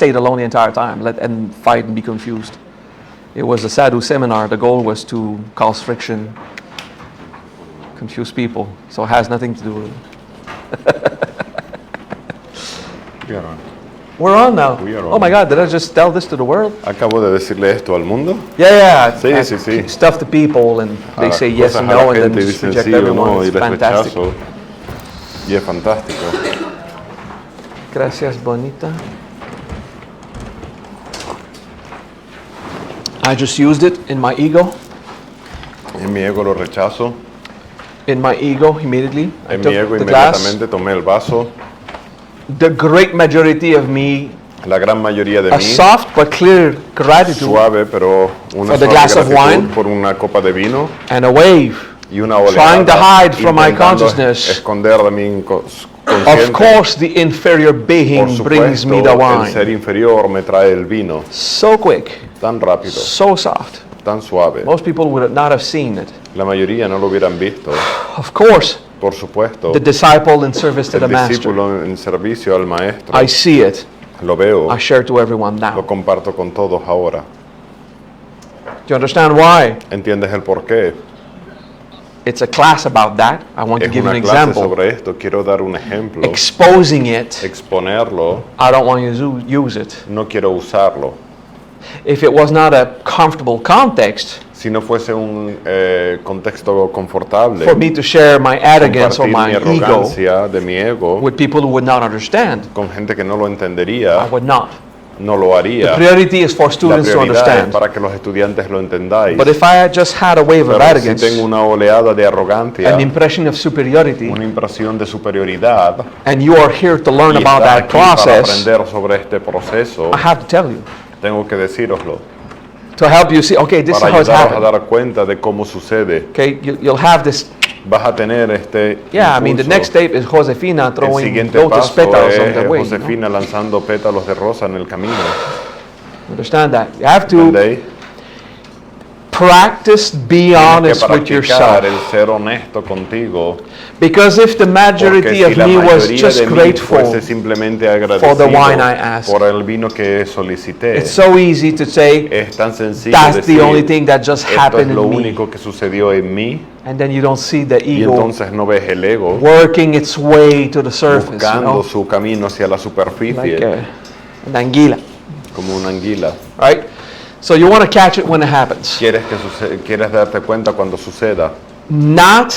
stayed alone the entire time, and fight and be confused. It was a sadhu seminar. The goal was to cause friction, confuse people. So it has nothing to do with it. We're on now. Oh my God, did I just tell this to the world? Acabo de decirle esto al mundo. Yeah. Sí. Stuff to people and they say yes and no and then just reject everyone. It's fantastic. Y es fantástico. Gracias, bonita. I just used it in my ego. En mi ego lo rechazo. In my ego, immediately. I En took mi ego the glass. inmediatamente tomé el vaso. The great majority of me, La gran mayoría de a mí, soft but clear gratitude, suave pero una for the suave glass of gratitud wine, por una copa de vino and a wave, y una oleada, trying to hide from my intentando consciousness. esconder de mi consciente. Of course, the inferior Por being brings me the supuesto, el ser wine. inferior me trae el vino. So quick, Tan rápido, so soft. tan suave. Most people would not have seen it. La mayoría no lo hubieran visto. Of course, Por supuesto, the disciple in service to el the master. discípulo en servicio al maestro. I see it. Lo veo, I share to everyone lo now. comparto con todos ahora. Do you understand why? ¿Entiendes el por qué? It's a class about that. I want to Es give you una an clase example. sobre esto. Quiero dar un ejemplo. Exposing it, Exponerlo. I don't want you to use it. No quiero usarlo. If it was not a comfortable context Si no fuese un contexto confortable, for me to share my arrogance or compartir my mi ego arrogancia de mi ego with people who would not understand, con gente que no lo I entendería, would not. no lo haría. The priority is for La students to prioridad es understand. para que los estudiantes lo entendáis. But if I had just had a wave of Pero si arrogance, tengo una oleada de arrogancia, an impression of superiority, una impresión de superioridad, and you are here to learn y about está that aquí para process, aprender sobre este proceso, I have to tell you tengo que decíroslo to help you see, okay, this is para how it's ayudaros a happened. dar cuenta de cómo sucede. Okay, you'll have this. Vas a tener este Yeah, I mean, the impulso. next step is Josefina El throwing siguiente lotus paso petals on es the way. You know? Josefina lanzando pétalos de rosa en el camino. Understand that? You have to ¿Entendéis? practice, be Tienes honest que with practicar yourself. el ser honesto contigo. Because if the Porque majority si of la me was mayoría just de mí grateful, fuese simplemente for the wine I agradecido asked, por el vino que solicité, it's so easy to say, es tan sencillo that's decir, the only thing that just esto happened es lo in me. único que sucedió en mí, And then you don't see the y ego entonces no ves el ego working its way to the surface, you buscando know? su camino hacia la superficie, Like an anguila, como una anguila. right? So you want to catch it when it happens. Quieres darte cuenta cuando suceda, Not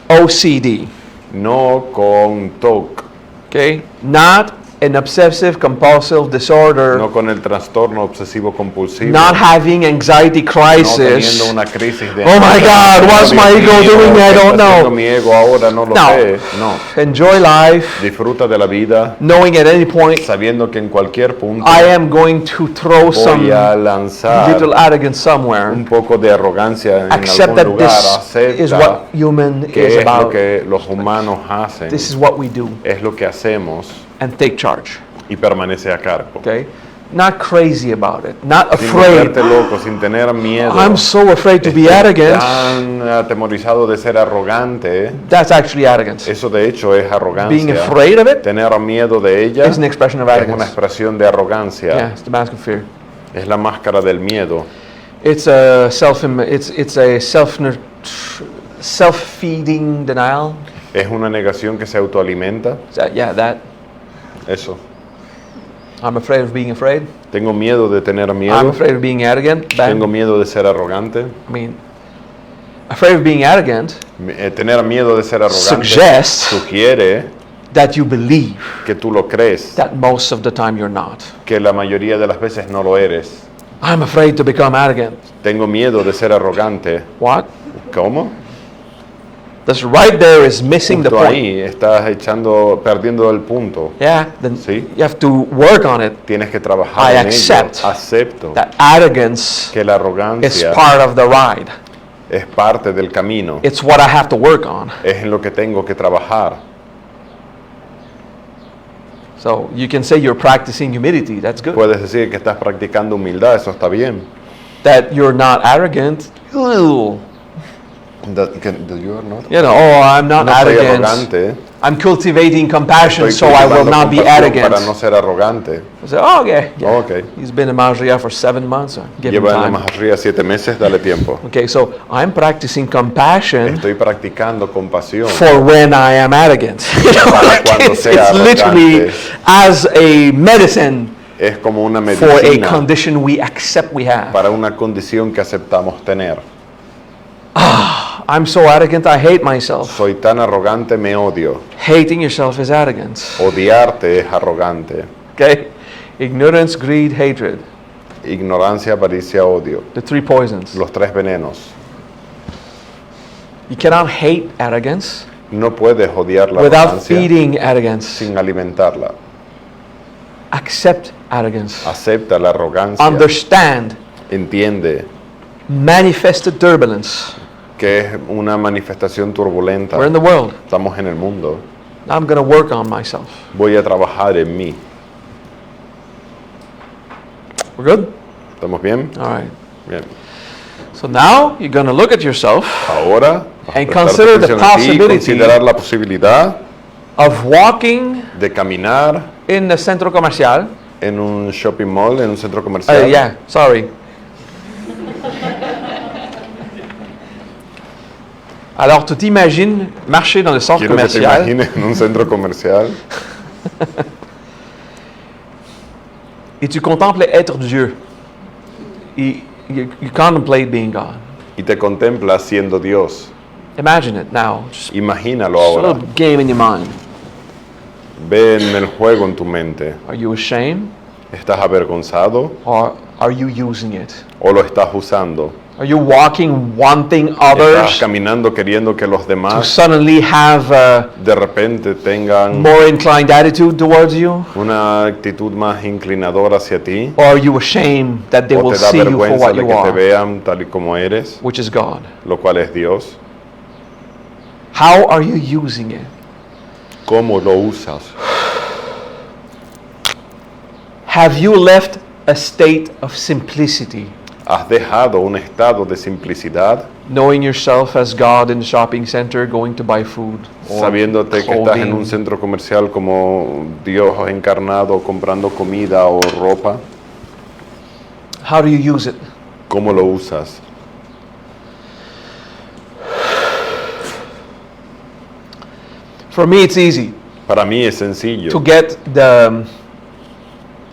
OCD, no con TOC, okay? Not an obsessive compulsive disorder, no con el trastorno obsesivo compulsivo, not having anxiety no crisis. teniendo una crisis de Oh my God, what's my ego doing? I don't know. Mi ego ahora no lo No. sé. No. Enjoy life, Disfruta de la vida, knowing at any point sabiendo que en cualquier punto I am going to throw some voy a lanzar little arrogance somewhere. un poco de arrogancia en Accept algún that lugar. this is Acepta what human que is es lo about. que los humanos hacen, This is what we do, es lo que hacemos and take charge. y permanece a cargo. Okay, not crazy about it, not Sin afraid. volverte loco, sin tener miedo. I'm so afraid to be estar arrogant. tan atemorizado de ser arrogante. That's actually arrogance. Eso de hecho es arrogancia. Being afraid of it Tener miedo de ella is an expression of es una arrogance. expresión de arrogancia. Yeah, it's the mask of fear. Es la máscara del miedo. It's a self-feeding denial. Es una negación que se autoalimenta. That. Eso. I'm afraid of being afraid. Tengo miedo de tener I'm miedo. afraid of being arrogant. Bad. Tengo miedo de ser arrogante. I mean, afraid of being arrogant Tener miedo de ser arrogante suggests sugiere that you believe que tú lo crees, that most of the time you're not. que la mayoría de las veces no lo eres. I'm afraid to become arrogant. Tengo miedo de ser arrogante. What? ¿Cómo? This right there is missing the Justo point. ahí estás perdiendo el punto. Yeah, then Sí. you have to work on it. Tienes que trabajar I en accept ello. Acepto That arrogance que la is arrogancia part of the ride. es parte del camino. It's what I have to work on. Es en lo que tengo que trabajar. So you can say you're practicing humility. That's good. Puedes decir que estás practicando humildad, eso está bien. That you're not arrogant. Ooh. That you are not. You know, oh, I'm not No soy arrogant. arrogante. I'm cultivating compassion Estoy so I will cultivando not be compasión arrogant. para no ser arrogante. I say, oh, okay. Yeah. Okay. He's been in Maha Vajra for 7 months. Give him Lleva en la time. Maha Vajra 7 meses, dale tiempo. Okay, so I'm practicing compassion Estoy practicando compasión for when I am arrogant. You know, para like cuando it's sea literally arrogante. as a medicine Es como una for a medicina condition we accept we have. para una condición que aceptamos tener. I'm so arrogant, I hate myself. Soy tan arrogante, me odio. Hating yourself is arrogance. Odiarte es arrogante. Okay? Ignorance, greed, hatred. Ignorancia, avaricia, odio. The 3 poisons. Los 3 venenos. You cannot hate arrogance No puedes odiar la without arrogancia feeding arrogance. sin alimentarla. Accept arrogance. Acepta la arrogancia. Understand Entiende manifested turbulence. que es una manifestación turbulenta. We're in the world. Estamos en el mundo. I'm going to work on myself. Voy a trabajar en mí. We're good? ¿Estamos bien? All right. Bien. So now you're going to look at yourself Ahora, vas a And prestar consider the atención a ti, possibility considerar la posibilidad of walking de caminar in the centro comercial. en un shopping mall, en un centro comercial. Yeah, sorry. Alors, tu t'imagines marcher dans le centre Quiero que te commercial imagines en un centro comercial et tu contemples être Dieu. You contemplate being God. y te contemplas siendo Dios. Imagine it now. Just Imagínalo a ahora. little game in your mind. Ve en el juego en tu mente. Are you ashamed ¿Estás avergonzado or are you using it? o lo estás usando? Are you walking wanting ¿Estás others caminando queriendo que los to demás suddenly have a de repente tengan more inclined attitude towards you? una actitud más inclinadora hacia ti? Or are you ashamed that they ¿O will te da see you for vergüenza what de you que te are, vean tal y como eres, which is God? lo cual es Dios? How are you using it? ¿Cómo lo usas? Have you left a state of simplicity, ¿Has dejado un estado de simplicidad, knowing yourself as God in the shopping center, going to buy food or sabiéndote que estás en un clothing? centro comercial como Dios encarnado, comprando comida o ropa? How do you use it? ¿Cómo lo usas? For me, it's easy Para mí es sencillo to get the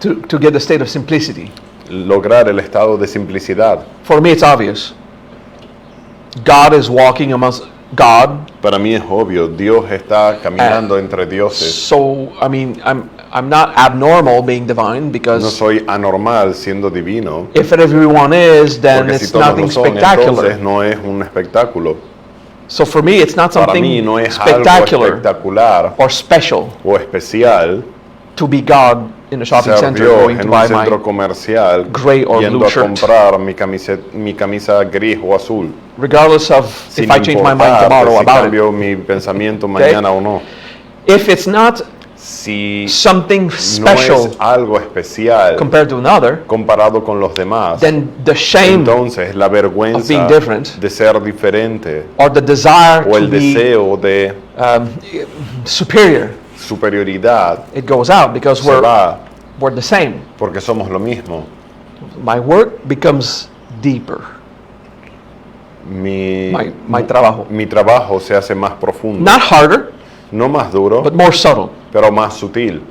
to get the state of simplicity. lograr el estado de simplicidad. For me, it's obvious. God is walking amongst God. Para mí es obvio, Dios está caminando entre dioses. So, I mean, I'm not abnormal being divine No because soy anormal siendo divino, if everyone is, then porque si it's todos nothing lo son, spectacular. entonces no es un espectáculo. So for me, it's not Para something mí no es algo spectacular espectacular or special o especial to be God in a shopping ser center Dios going to en un buy centro my comercial gray or yendo blue a shirt. comprar mi camisa gris o azul. regardless of Sin if I change my mind importar tomorrow si about it. cambio mi pensamiento mañana o no. If it's not Si something no special es algo especial compared to another, comparado con los demás, then the shame entonces la of vergüenza being different de ser diferente or the desire o to el be deseo de superior, superioridad it goes out because se va we're the same. porque somos lo mismo. My work becomes deeper. My trabajo. Mi trabajo se hace más profundo, Not harder, no más duro, but more subtle. pero más sutil.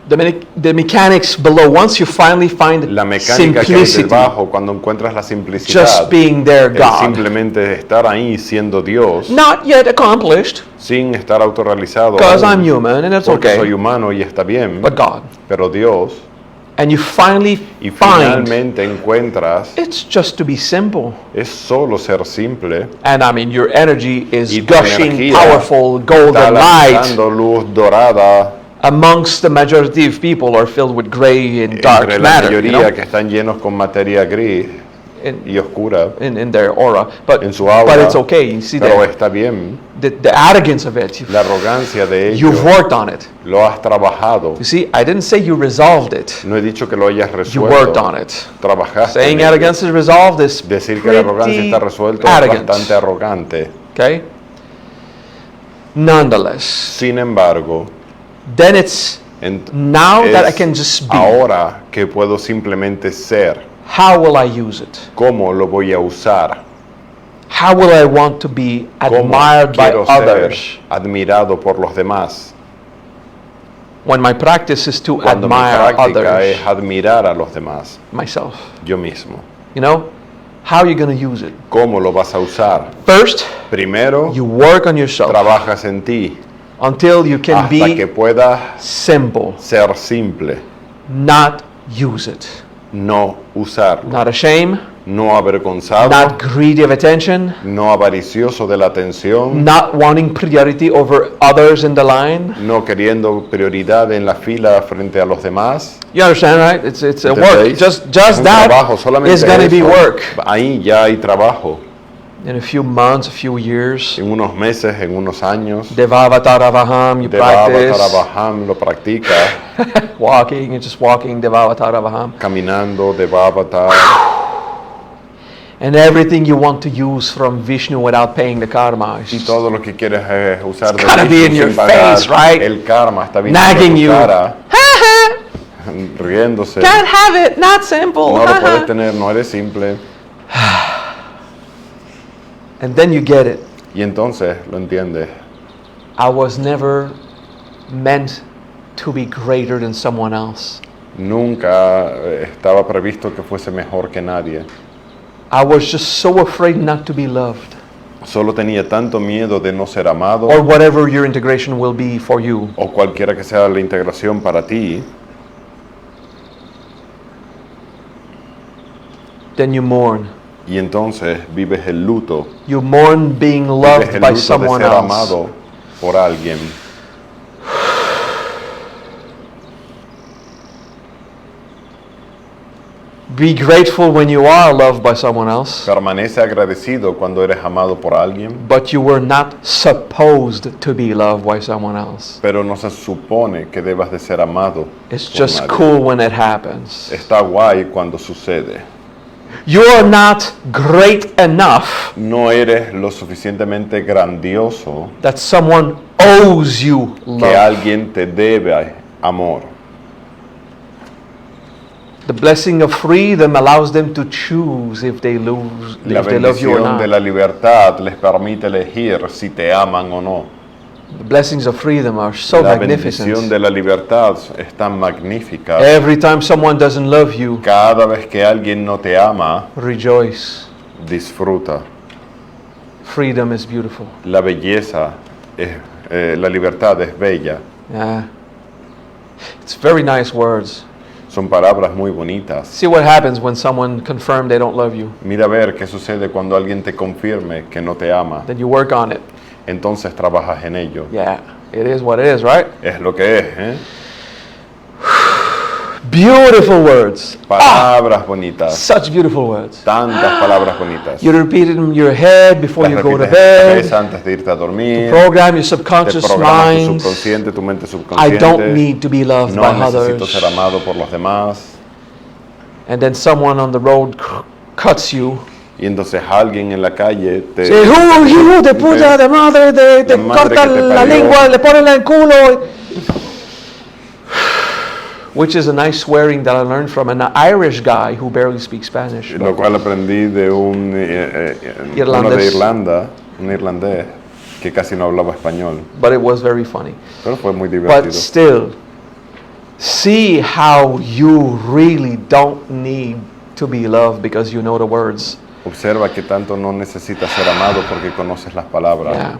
The mechanics below, once you finally find La mecánica que hay simplicity, debajo cuando encuentras la simplicidad, just being there, es God. simplemente estar ahí siendo Dios, Not yet accomplished, sin estar autorrealizado, because aún, I'm human and it's porque soy okay, humano y está bien, but God. pero Dios, And you finally y find finalmente encuentras, it's just to be simple. es solo ser simple, And I mean, your energy is y tu gushing, energía powerful, está golden light lanzando luz dorada amongst the majority of people who are filled with gray and dark entre la matter, you mayoría know, que están llenos con materia gris y oscura in their aura. But en su aura, but it's okay. You see pero that está bien. the arrogance of it. La arrogancia de ello You've worked on it. lo has trabajado. You see, I didn't say you resolved it. No he dicho que lo hayas You resuelto. worked on it. Trabajaste en Saying ello. arrogance is resolved is Decir que la arrogancia pretty está resuelta es arrogant. bastante arrogante. Okay. Nonetheless, Sin embargo, then it's now that I es can just be. ahora que puedo simplemente ser. How will I use it? ¿Cómo lo voy a usar? How will I want to be ¿Cómo admired by quiero others? ser admirado por los demás? When my practice is to Cuando mi admire práctica others, es admirar a los demás, myself. yo mismo. You know, how are you going to use it? ¿Cómo lo vas a usar? First, Primero, you work on yourself trabajas en ti until you can hasta que be puedas simple, ser simple, not use it, no usarlo, not ashamed, no avergonzado, not greedy of attention, no avaricioso de la atención, not wanting priority over others in the line. no queriendo prioridad en la fila frente a los demás. You understand, right? It's a work. ¿Entendéis? Just Es un trabajo, that solamente is going to be eso. work. Ahí ya hay trabajo. In a few months, a few years, En unos meses, en unos años, Devavataravaham, you Deva practice. Avatarabham lo practica, Walking, you're just walking, Devavataravaham. caminando, Deva Avatar, And everything you want to use from Vishnu without paying the karma. y todo lo que quieres usar de gotta be in Vishnu your sin pagar. face, right? El karma está viniendo Nagging a tu you. cara, riéndose. Can't have it, not simple. No lo puedes tener, no eres simple. And then you get it. Y entonces lo entiendes. I was never meant to be greater than someone else. Nunca estaba previsto que fuese mejor que nadie. I was just so afraid not to be loved. Solo tenía tanto miedo de no ser amado, Or whatever your integration will be for you. o cualquiera que sea la integración para ti. Then you mourn. Y entonces vives el luto. You mourn being Vives loved el by luto de someone ser else. amado por alguien. Be grateful when you are loved by someone else. Permanece agradecido cuando eres amado por alguien, But you were not supposed to be loved by someone else. pero no se supone que debas de ser amado It's por just nadie. cool when it happens. Está guay cuando sucede. You are not great enough No eres lo suficientemente grandioso that someone owes you que love. alguien te debe amor. The blessing of freedom allows them to choose if they La if they love you or bendición de not. la libertad les permite elegir si te aman o no. The blessings of freedom are so La bendición magnificent. de la libertad es tan magnífica. Every time someone doesn't love you, Cada vez que alguien no te ama, rejoice. disfruta. Freedom is beautiful. La belleza, la libertad es bella. Yeah. It's very nice words. Son palabras muy bonitas. See what happens when someone confirms they don't love you. Mira a ver qué sucede cuando alguien te confirme que no te ama. Then you work on it. Entonces trabajas en ello. Yeah, it is what it is, right? Es lo que es, ¿eh? Beautiful words. Palabras bonitas. Such beautiful words. Tantas palabras bonitas. You repeat it in your head before Las you go to repites en tu cabeza bed. antes de irte a dormir. Program your Te subconscious programa tu mind. subconsciente, tu mente I subconsciente. don't need to be loved No by necesito others. ser amado por los demás. And then someone on the road cuts you. Y entonces alguien en la calle te... Say, hijo de puta, de madre, te La madre corta que te la parió. lengua, le pone en el culo. Which is a nice swearing that I learned from an Irish guy who barely speaks Spanish. Lo cual aprendí de uno Irlandés. de Irlanda, un irlandés, que casi no hablaba español. But it was very funny. Pero fue muy But divertido. still, see how you really don't need to be loved because you know the words. Observa que tanto no necesitas ser amado porque conoces las palabras. Yeah.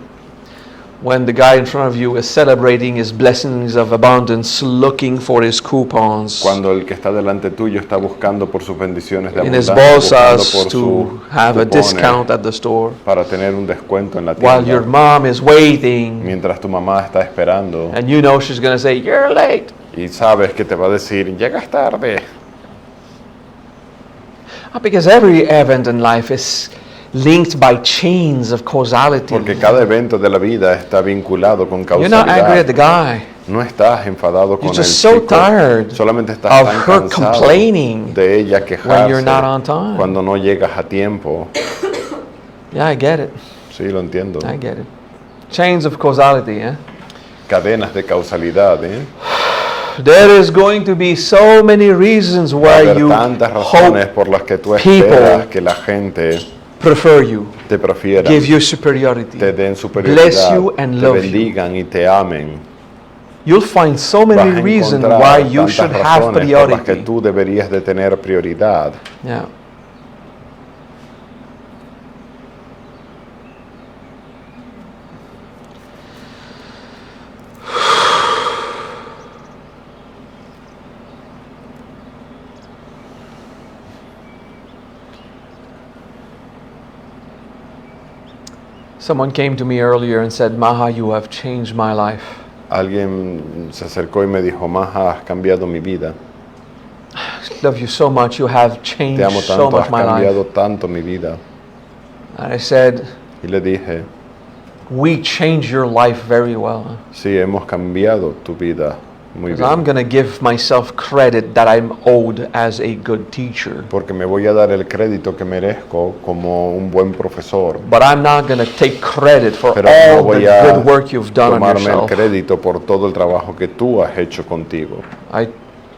When the guy in front of you is celebrating his blessings of abundance, looking for his coupons Cuando el que está delante tuyo está buscando por sus bendiciones de in his abundancia, buscando bolsas por to sus have a cupones discount at the store, para tener un descuento en la while your tienda, mom is waiting, mientras tu mamá está esperando and you know she's going to say, "You're late." y sabes que te va a decir, llegas tarde. Because every event in life is linked by chains of causality. Porque cada evento de la vida está vinculado con You're not angry at the causalidad. guy. No estás enfadado con You're el just so chico, tired solamente estás of tan her cansado complaining de ella when you're not quejarse on time. cuando no llegas a tiempo. Yeah, I get it. Sí, lo entiendo. I get it. Chains of causality, eh? Cadenas de causalidad, ¿eh? There is going to be so many reasons Va a why haber you tantas razones hope por las que tú people esperas que la gente prefer you, te prefiera, give you superiority, te den bless superioridad, you and te love you. bendigan y te amen. You'll find so Vas many a reasons encontrar why you tantas should have razones por las que priority. tú deberías de tener prioridad. Yeah. Someone came to me earlier and said, Maha, you have changed my life. Alguien se acercó y me dijo, Maha, has cambiado mi vida. I love you so much. You have Te changed amo so tanto, much has my cambiado life. tanto mi vida. And I said, Y le dije, we changed your life very well. sí, hemos cambiado tu vida muy Because I'm bien. going to give myself credit that I'm owed as a good teacher. Porque me voy a dar el crédito que merezco como un buen profesor. But I'm not going to take credit for Pero all no the voy a good work you've done on tomarme el yourself. crédito por todo el trabajo que tú has hecho contigo. I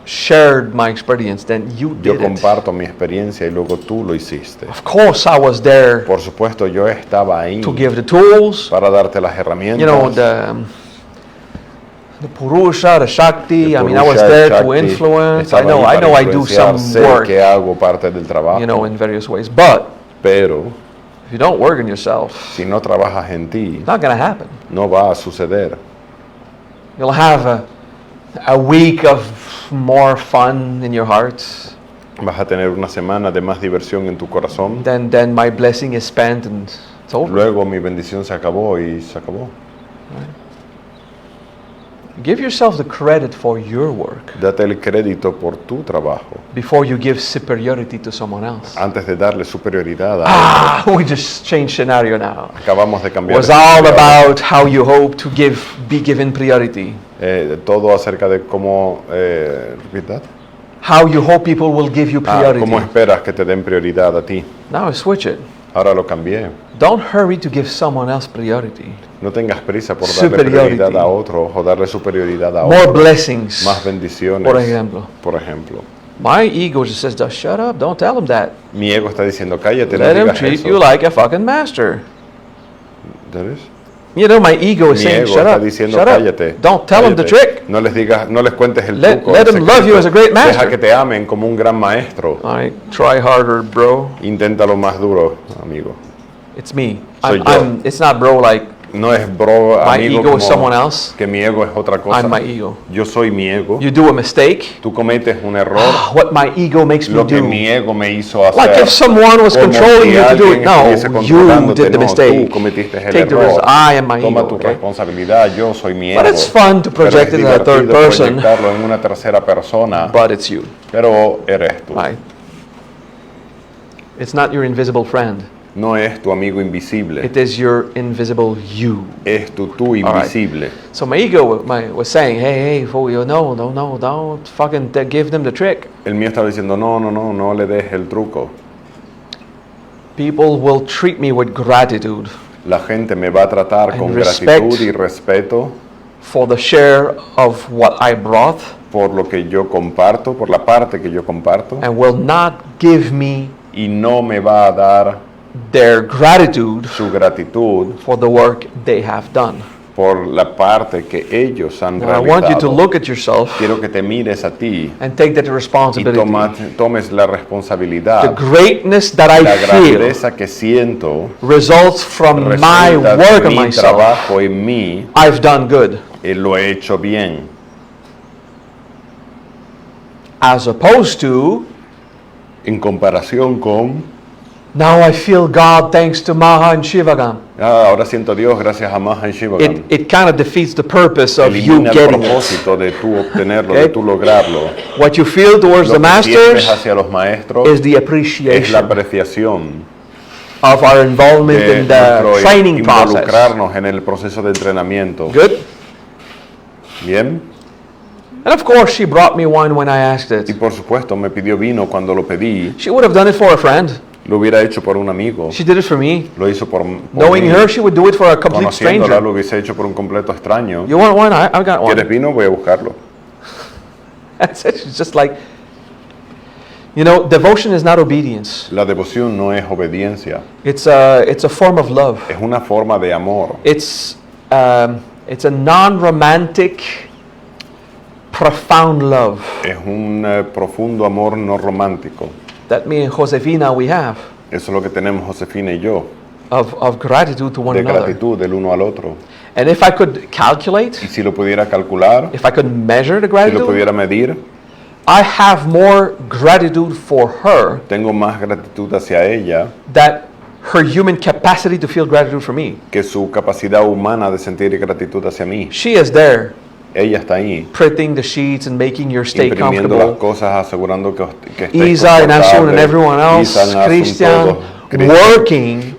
shared my experience, then you Yo did it. comparto mi experiencia y luego tú lo hiciste. Of course, I was there Por supuesto, yo estaba ahí to give the tools, para darte las you know, herramientas. the Purusha, the Shakti. de I mean, I was Purusha, there to Shakti. influence. I Estaba know, ahí I para know, I do influenciar. some Sé work, que hago parte del trabajo, you know, in various ways. But pero if you don't work on yourself, si no trabajas en ti, it's not going to happen. no va a suceder. You'll have a week of more fun in your heart. Vas a tener una semana de más diversión en tu corazón. Then my blessing is spent and it's over. Luego mi bendición se acabó y se acabó. Give yourself the credit for your work Date el crédito por tu trabajo before you give superiority to someone else. antes de darle superioridad a We just changed scenario now. Acabamos de It cambiar. was de all scenario. about how you hope to be given priority. Todo acerca de cómo, repeat that? How you hope people will give you priority. Cómo esperas que te den prioridad a ti. Now I switch it. Ahora lo cambié. Don't hurry to give someone else priority. No tengas prisa por darle Superiority. prioridad a otro o darle superioridad a More otro. blessings. Más bendiciones. Por ejemplo. Por ejemplo. My ego just says, just shut up. Don't tell him that. Mi ego está diciendo, cállate, no Let him digas treat eso. you like a fucking master. That is? You know, my ego is Mi saying, ego shut está up. diciendo, Shut up. cállate. Don't tell him the cállate. trick. No les digas, no les cuentes el Let truco. them el love you secreto. as a great master. Deja que te amen como un gran maestro. I try harder, bro. Inténtalo más duro, amigo. It's me. Soy yo. It's not bro like No es bro, my amigo, ego is como someone else. que mi ego es otra cosa. I'm my ego. Yo soy mi ego. You do a mistake. Tú cometes un error. What my ego makes me Lo que do. mi ego me hizo hacer. Like if someone was Como controlling si you to do alguien it. No, estuviese you controlándote. did the No, mistake. Tú cometiste el Take the error. risk. I am my Toma ego. tu Okay? responsabilidad. Yo soy mi ego. But it's fun to Pero project es it as a third divertido person. proyectarlo en una tercera persona. But it's you. Pero eres tú. Right? It's not your invisible friend. No es tu amigo invisible. It is your invisible you. Es tu tú invisible. So my ego was saying, hey, fool, no, don't fucking give them the trick. El mío estaba diciendo, no le des el truco. People will treat me with gratitude La gente me va a tratar And con respect. gratitud y respeto for the share of what I brought por lo que yo comparto, por la parte que yo comparto, and will not give me y no me va a dar their gratitude su gratitud for the work they have done. por la parte que ellos han Now, I want you to realizado. look at yourself Quiero que te mires a ti and take that y responsibility. tomes la The responsabilidad. greatness that I La feel grandeza que siento results from my resulta work de on mi myself. trabajo en mí, I've done good. lo he hecho bien. As opposed to, En comparación con, now I feel God thanks to Maha and Shivagam. ahora siento a Dios gracias a Maha y Shivagam. It kind of defeats the purpose of you Elimina el getting it. propósito de tú obtenerlo, Okay. de tú lograrlo. What you feel towards Lo the que sientes masters hacia los maestros is the es la appreciation apreciación of our involvement de in the nuestro training process. involucrarnos en el proceso de entrenamiento. Good? Bien. And of course, she brought me wine when I asked Y it. por supuesto me pidió vino cuando lo pedí. She would have done it for a friend. Lo hubiera hecho por un amigo. She did it for me. Lo hizo por Knowing mí. her, she would do it for a complete Conociéndola, stranger. lo hubiese hecho por un completo extraño. You want one? I've got ¿Quieres one. vino? Voy a buscarlo. That's it. She's just like, you know, devotion is not obedience. La devoción no es obediencia. It's a form of love. Es una forma de amor. It's a non-romantic, profound love Es un profundo amor no romántico. that me and Josefina we have Eso es lo que tenemos Josefina y yo. of gratitude to one De another. gratitud del uno al otro. And if I could calculate, Y si lo pudiera calcular, if I could measure the si lo gratitude, pudiera medir, I have more gratitude for her tengo más gratitud hacia ella than her human capacity to feel gratitude for me. que su capacidad humana de sentir gratitud hacia mí. She is there Ella está ahí, printing the sheets and making your stay imprimiendo las comfortable. cosas, asegurando que estéis Isa and Asun and confortable. everyone else, Isa, Asun, Christian, todos, Cristian, working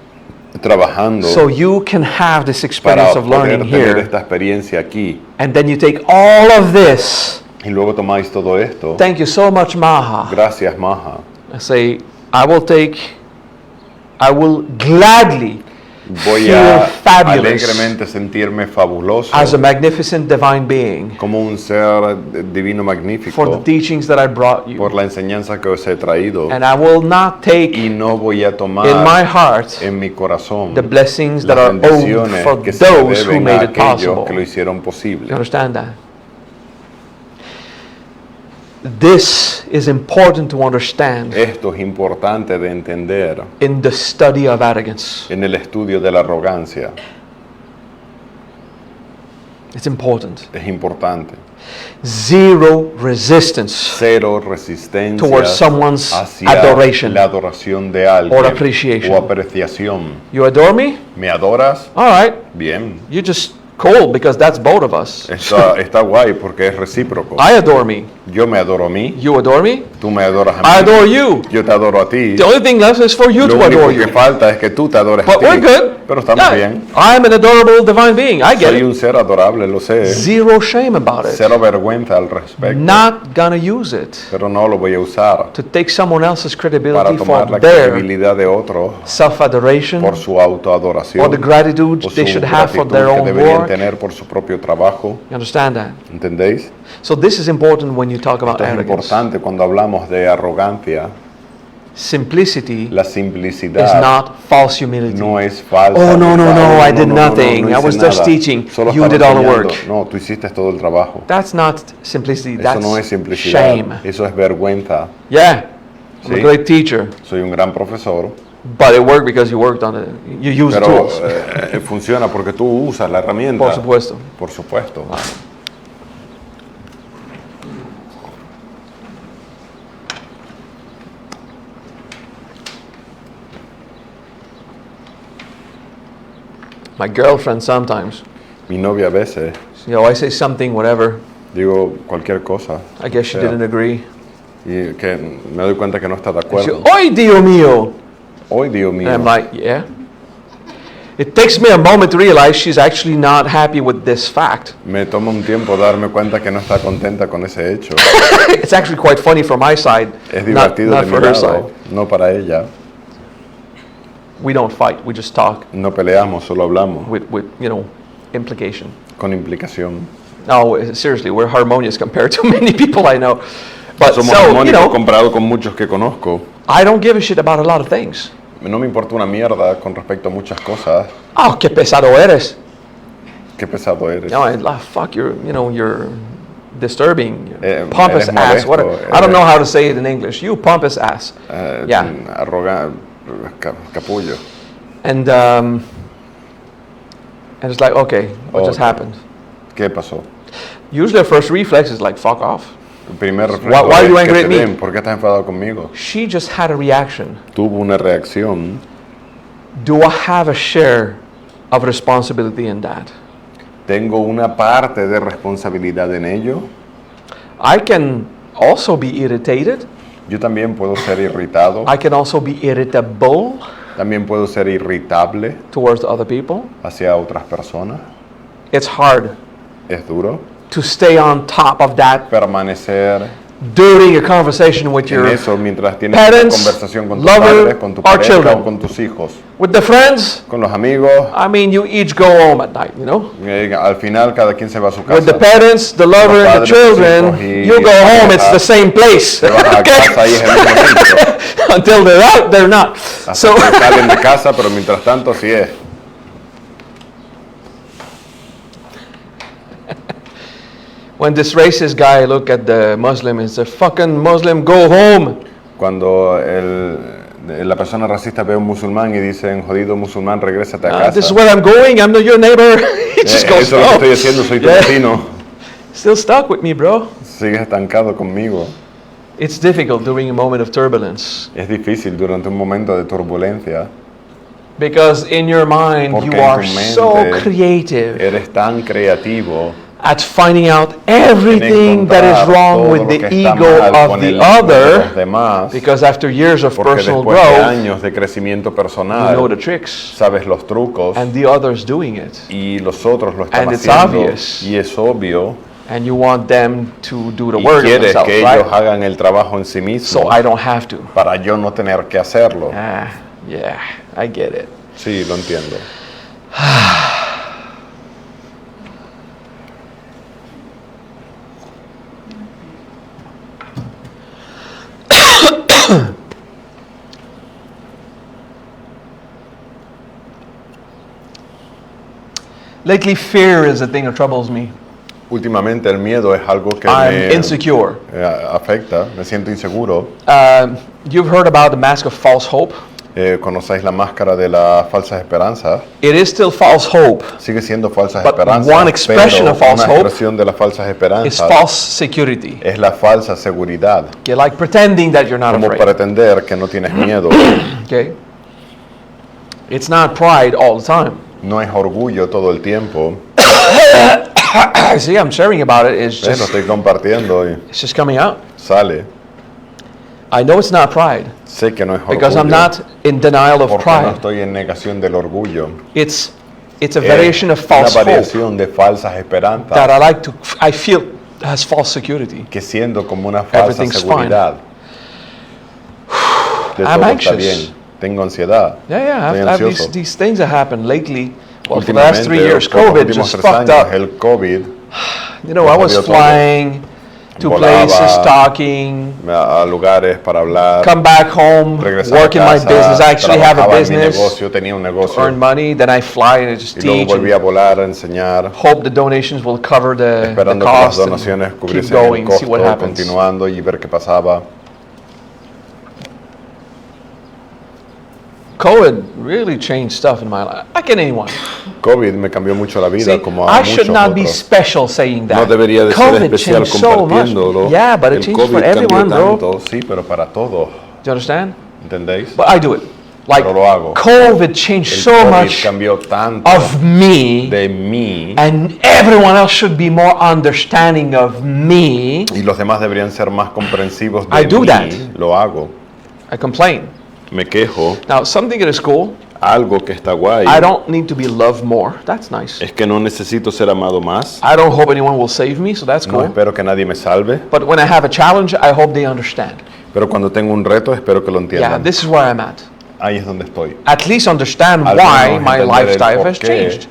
trabajando so you can have this para experience of poder learning tener here. esta experiencia aquí. And then you take all of this. Y luego tomáis todo esto. Thank you so much, Maha. Gracias, Maha. I say, I will gladly Voy feel a fabulous alegremente sentirme fabuloso as a magnificent divine being como un ser divino for the magnífico teachings that I brought you. por la enseñanza que os he traído. And I will not take Y no voy a in my tomar heart en mi corazón the blessings that las are owed bendiciones for que se le those who deben made a it aquellos possible. que lo hicieron You posible. understand that? This is important to understand Esto es importante de entender in the study of arrogance. en el estudio de la arrogancia. It's important. Es importante. Zero resistance Cero resistencia towards someone's hacia adoration la adoración de alguien or appreciation. o apreciación. You adore me? ¿Me adoras? All right. Bien. You're just cool because that's both of us. Está guay porque es recíproco. I adore me. Yo me adoro a mí, You adore me? tú me adoras a mí. I adore you. Yo te adoro a ti. The only thing left is for you Lo to único adore que you. falta es que tú te adores a But ti. we're good. Pero estamos Yeah, bien. I'm an adorable divine being. I get Soy it. un ser adorable, lo sé. Zero shame about it. Cero vergüenza al respecto. Not gonna use it Pero no lo voy a usar to take someone else's para credibility tomar for la their credibilidad de otro self-adoration por su autoadoración or the gratitude o su they should have for gratitud their que own deberían work. tener por su propio trabajo. You understand that? ¿Entendéis? So this is important when you talk about Esto es arrogance. importante cuando hablamos de arrogancia. Simplicity La is simplicidad not false humility. no es falsa. Oh, no, no, humildad. no, I did nothing. I hice was just nada. teaching. Solo You estaba did all the enseñando. work. No, tú hiciste todo el trabajo. That's not simplicity. Eso That's no es simplicidad. shame. Eso es vergüenza. Yeah, I'm a Sí. great teacher, Soy un gran profesor, but it worked because you worked on it. You used pero tools. funciona porque tú usas la herramienta. Por supuesto. Por supuesto. My girlfriend sometimes, Mi novia a veces, I say something, whatever. digo cualquier cosa. I guess she sea, didn't agree. Y que me doy cuenta que no está de She, acuerdo. Oy, Dio mío. Hoy, Dios And I'm mío, like, yeah. It takes me a moment to realize she's actually not happy with this fact. me toma un tiempo darme cuenta que no está contenta con ese hecho. It's actually quite funny from my side, Es not divertido de mi for her side. lado, no para ella. We don't fight, we just talk No peleamos, solo hablamos, with implication. con implicación. No, seriously, we're harmonious compared to many people I know. But Somos so, armónicos comparado con muchos que conozco. I don't give a shit about a lot of things. No me importa una mierda con respecto a muchas cosas. Oh, qué pesado eres. Qué pesado eres. No, fuck, you're disturbing. eres Pompous ass. molesto, Whatever. I don't know how to say it in English. You pompous ass. Yeah. Capullo. And it's like, okay, what just Okay. happened? ¿Qué pasó? Usually our first reflex is like, fuck off. El primer reflejo Why are you es angry que at te me? den, ¿por qué estás enfadado conmigo? She just had a reaction. Tuvo una reacción. Do I have a share of responsibility in that? ¿Tengo una parte de responsabilidad en ello? I can also be irritated. Yo también puedo ser irritado. I can also be irritable También puedo ser irritable towards other people. hacia otras personas. It's hard Es duro to stay on top of that permanecer during a conversation with En your eso, mientras tienes una parents, conversación con tus lover, padres, con tu or pareja children. o con tus hijos, With the friends, con los amigos, I mean, you each go home at night, you know? al final cada quien se va a su With the casa. parents, the lover, and the padres, los children, hijos y you go la home, it's pareja. the same place. Te vas a casa y es el mismo sitio. Until they're out, they're not. Hasta So, que salen de casa, pero mientras tanto sí es. when this racist guy look at the Muslim and says, fucking Muslim, go home. Cuando la persona racista ve a un musulmán y dicen, jodido musulmán, regrésate a casa. This is where I'm going, I'm not your neighbor. He just goes, Eso es lo que estoy haciendo, soy tu vecino. Still stuck with me, bro. Sigues estancado conmigo. It's difficult during a moment of turbulence. Es difícil durante un momento de turbulencia. Because in your mind, Porque you en are tu so mente creative Eres tan creativo at finding out en everything that is encontrar wrong todo with lo the que está ego mal of con the el ego de los other. demás, Because after years of porque personal después de growth, años de crecimiento you personal, know the tricks. sabes los trucos And the other's doing it. y los otros lo están And it's haciendo obvious. y es obvio And you want them to do the y work quieres themselves, que ellos right? hagan el trabajo en sí mismos So I don't have to. para yo no tener que hacerlo. Yeah, I get it. Sí, lo entiendo. Lately, fear is the thing that troubles me. Últimamente el miedo es algo que I'm me insecure. afecta, me siento inseguro. You've heard about the mask of false hope. ¿Conocéis la máscara de la falsa esperanza? It is still false hope. Sigue siendo falsas But esperanzas, one expression pero of false una hope expresión de las falsas It's esperanzas false security. es la falsa seguridad, Okay, like pretending that you're not como afraid. pretender que no tienes miedo. Okay? It's not pride all the time. No es orgullo todo el tiempo. See, I'm sharing about it. It's Lo just, estoy compartiendo y it's just coming out. sale. I know it's not pride Sé que no es because I'm orgullo, not in denial of porque no pride. estoy en negación del orgullo. It's a variation of false Una hope variación de falsas esperanzas that I feel has false security. que siendo como una falsa Everything's seguridad. De I'm todo anxious. está bien. Tengo ansiedad. Yeah, Estoy I have ansioso. these things that happened lately. Well, for the last 3 years, por los COVID últimos just 3 fucked años, up. el COVID You know, I was jodió todo. flying to Volaba places, talking, a lugares para hablar, come back home, regresar work a in my casa, business. I actually have a trabajaba en mi business, negocio, tenía un negocio, earn money, then I fly and I just y luego teach volví and a volar, a enseñar, hope the donations will cover the esperando que las cost and donaciones keep cubriesen going, el see what costo, happens. continuando y ver qué pasaba. COVID really changed stuff in my life, like in anyone. COVID me cambió mucho la vida, See, como a I muchos should not be otros. special saying that. No debería de ser COVID especial changed so much. compartiéndolo. Yeah, but it El changed COVID for everyone, cambió bro. tanto, sí, pero para todos, Do you understand? ¿entendéis? But I do it. Like, Pero lo hago. COVID changed El so COVID much cambió tanto of me, de mí, and everyone else should be more understanding of me. y los demás deberían ser más comprensivos de I do mí. that. Lo hago. I complain. Me quejo. Now, something that is cool, Algo que está guay I don't need to be loved more. That's nice. es que no necesito ser amado más. I don't hope anyone will save me, so that's No cool. espero que nadie me salve, But when I have a challenge, I hope they understand. pero cuando tengo un reto espero que lo Yeah, entiendan. this is where I'm at. Ahí es donde estoy. At least understand Al why menos my entender el lifestyle por has qué, changed.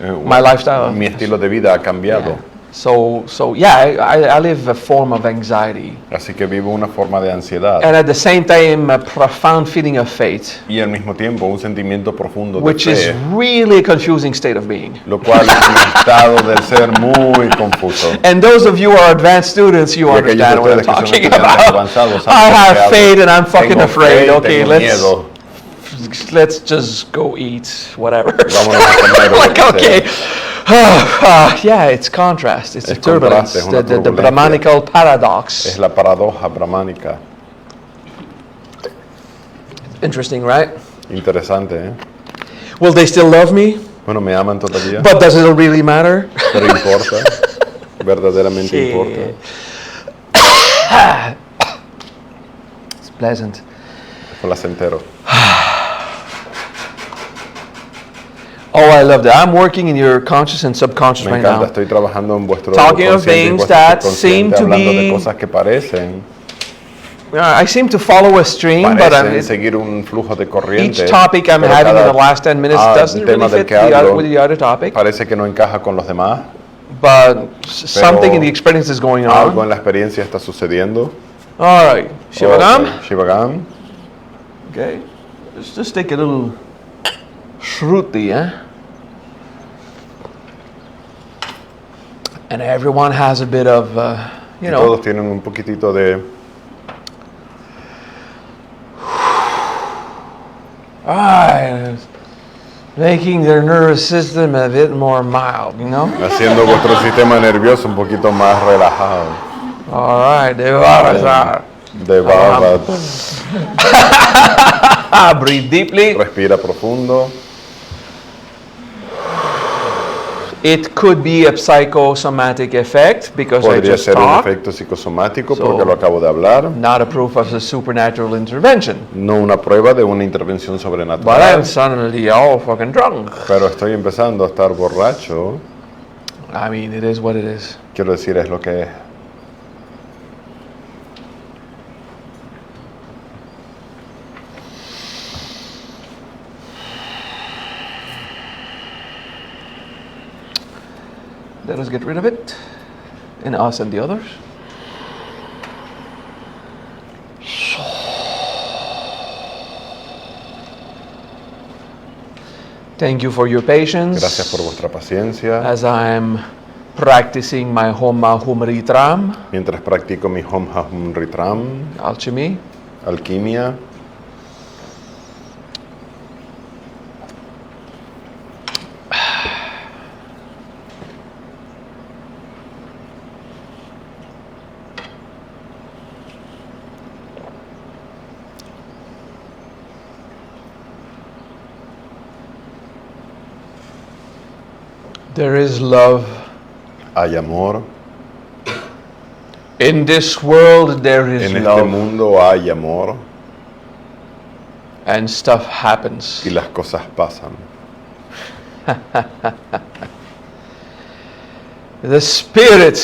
eh, My lifestyle. Mi estilo de vida ha cambiado. Yeah. So yeah, I live a form of anxiety. Así que vivo una forma de ansiedad And at the same time, a profound feeling of faith, y al mismo tiempo un sentimiento profundo de which is fe, really a confusing state of being. lo cual es un estado del ser muy confuso. And those of you who are advanced students, you Y aquellos de understand what I'm ustedes que son talking estudiantes about. avanzados saben I de qué have hablo. faith and I'm fucking Tengo afraid. fe, Okay, tengo miedo. let's just go eat whatever. Vámonos a comer lo Like, que okay. sea. Yeah, it's contrast. It's a Es turbulence. contraste, es una The turbulencia. Brahmanical paradox. Es la paradoja brahmánica. Interesting, right? Interesante, ¿eh? Will they still love me? Bueno, me aman todavía, But does it really matter? pero importa. Verdaderamente importa. It's pleasant. Placentero. Oh, I love that. I'm working in your conscious and subconscious Me right encanta, now. estoy trabajando en vuestro Talking of consciente y things vuestro that subconsciente, seem to hablando de be- cosas que parecen I seem to follow a stream, but seguir un flujo de corriente. each topic I'm pero having in cada the last 10 minutes doesn't tema really del fit que hablo with the other topic, parece que no encaja con los demás. but something in the experience is going Algo en on. la experiencia está sucediendo. All right, Shivagam. Okay, Shivagam. Okay, let's just take a little shruti, and everyone has a bit of, Y todos tienen un poquitito de... making their nervous system a bit more mild, haciendo vuestro sistema nervioso un poquito más relajado. All right, Devara. De baba. Breathe deeply. Respira profundo. It could be a psychosomatic effect because I Podría just ser un talked. efecto psicosomático porque lo acabo de hablar. Not a proof of a supernatural intervention. No una prueba de una intervención But sobrenatural. I'm suddenly all fucking drunk. Pero estoy empezando a estar borracho. I mean, it is what it is. Quiero decir, es lo que es. Let us get rid of it. In us and the others. Thank you for your patience. Gracias por vuestra paciencia. As I'm practicing my Hom Hum Ritram, Mientras practico mi Hom Hum Ritram, alchemy. alquimia. There is love. Hay amor. In this world there is En este love. mundo hay amor And stuff happens. y las cosas pasan. The spirit,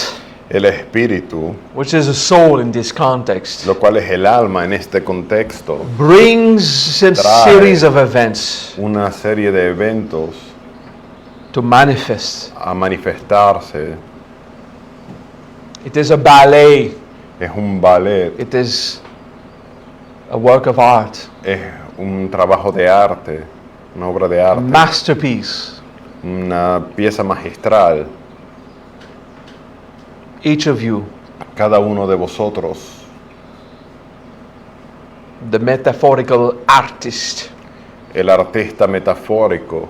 El espíritu, which is a soul in this context, lo cual es el alma en este contexto, brings a Trae. series of events una serie de eventos to manifest. a manifestarse. It is a ballet. Es un ballet, It is a work of art, es un trabajo de arte, una obra de a arte, masterpiece. una pieza magistral. Each of you, Cada uno de vosotros, the metaphorical artist, el artista metafórico,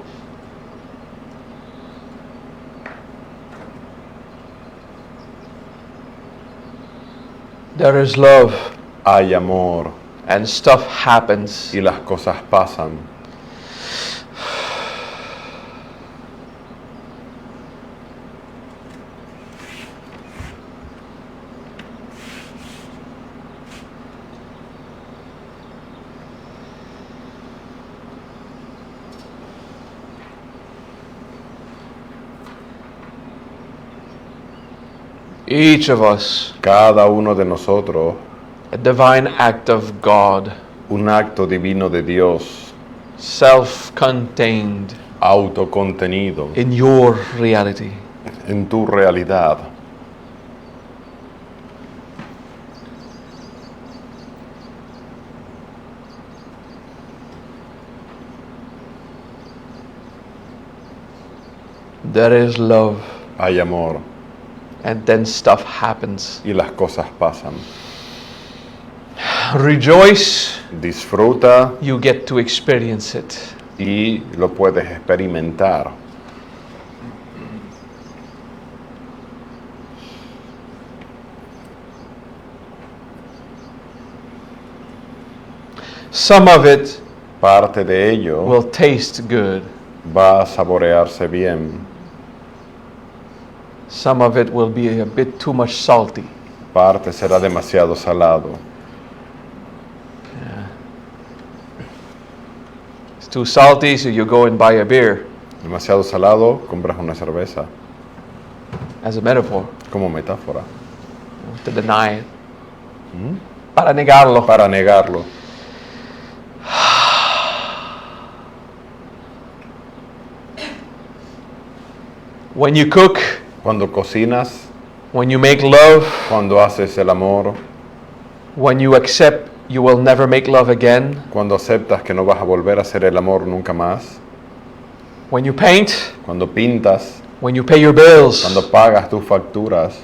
there is love hay amor and stuff happens. y las cosas pasan. Each of us, Cada uno de nosotros, a divine act of God, un acto divino de Dios, self-contained autocontenido in your reality. en tu realidad. There is love, Hay amor and then stuff happens. y las cosas pasan. Rejoice, Disfruta you get to experience it. y lo puedes experimentar. Some of it Parte de ello will taste good. va a saborearse bien. Some of it will be a bit too much salty. Parte será demasiado salado. It's too salty, so you go and buy a beer. Demasiado salado, compras una cerveza. As a metaphor, Como metáfora. to deny it. Para negarlo. Para negarlo. When you cook, Cuando cocinas, when you make love, cuando haces el amor, when you accept you will never make love again, cuando aceptas que no vas a volver a hacer el amor nunca más, when you paint, cuando pintas, when you pay your bills. cuando pagas tus facturas.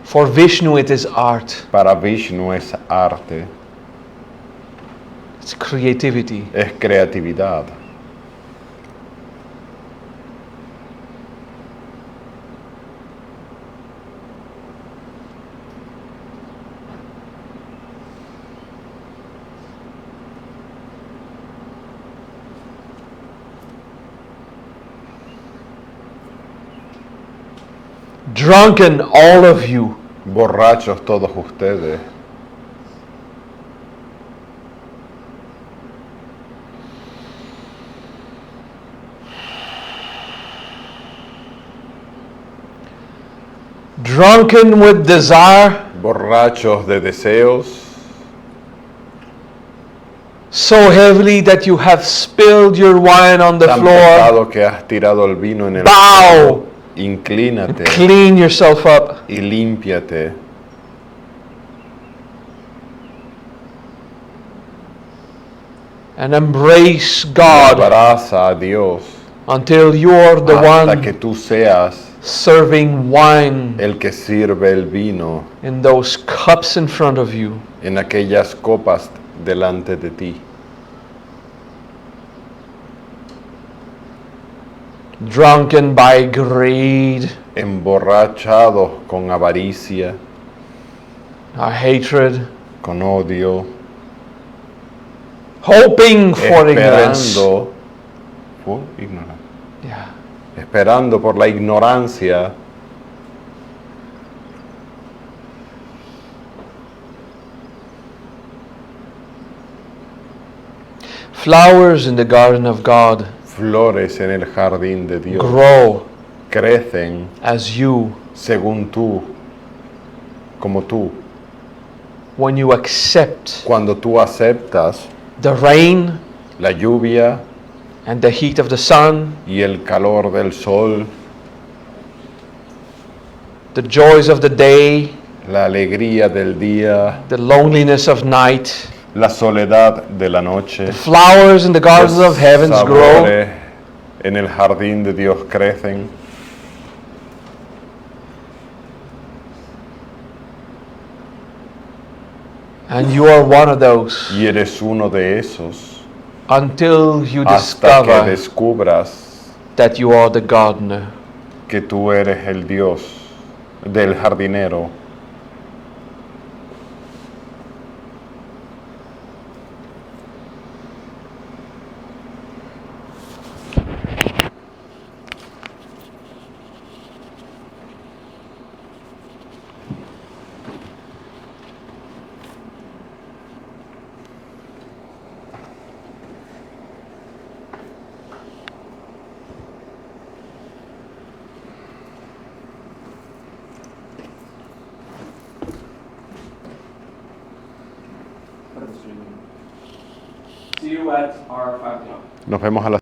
For Vishnu it is art. Para Vishnu es arte, It's creativity. es creatividad. Drunken, all of you. Borrachos todos ustedes. Drunken with desire, Borrachos de deseos, so heavily that you have spilled your wine on the tan floor. pesado que has tirado el vino en el Bow. suelo. Inclínate Clean yourself up. y límpiate. And embrace God Abraza a Dios until you're the hasta one que tú seas serving wine el que sirve el vino in those cups in front of you. en aquellas copas delante de ti. Drunken by greed, Emborrachados con avaricia, hatred, con odio, hoping for ignorance. esperando por ignorancia. Yeah. Esperando por la ignorancia. Flowers in the garden of God Flores en el jardín de Dios grow crecen as you según tú, como tú. when you accept Cuando tú aceptas the rain la lluvia and the heat of the sun, y el calor del sol, the joys of the day, la alegría del día, the loneliness of night, la soledad de la noche, the flowers in the gardens los of heavens grow, sabores en el jardín de Dios crecen. and you are one of those Y eres uno de esos until you hasta que discover descubras that you are the gardener. que tú eres el Dios del jardinero. See you at our 5 o'clock. Nos vemos a las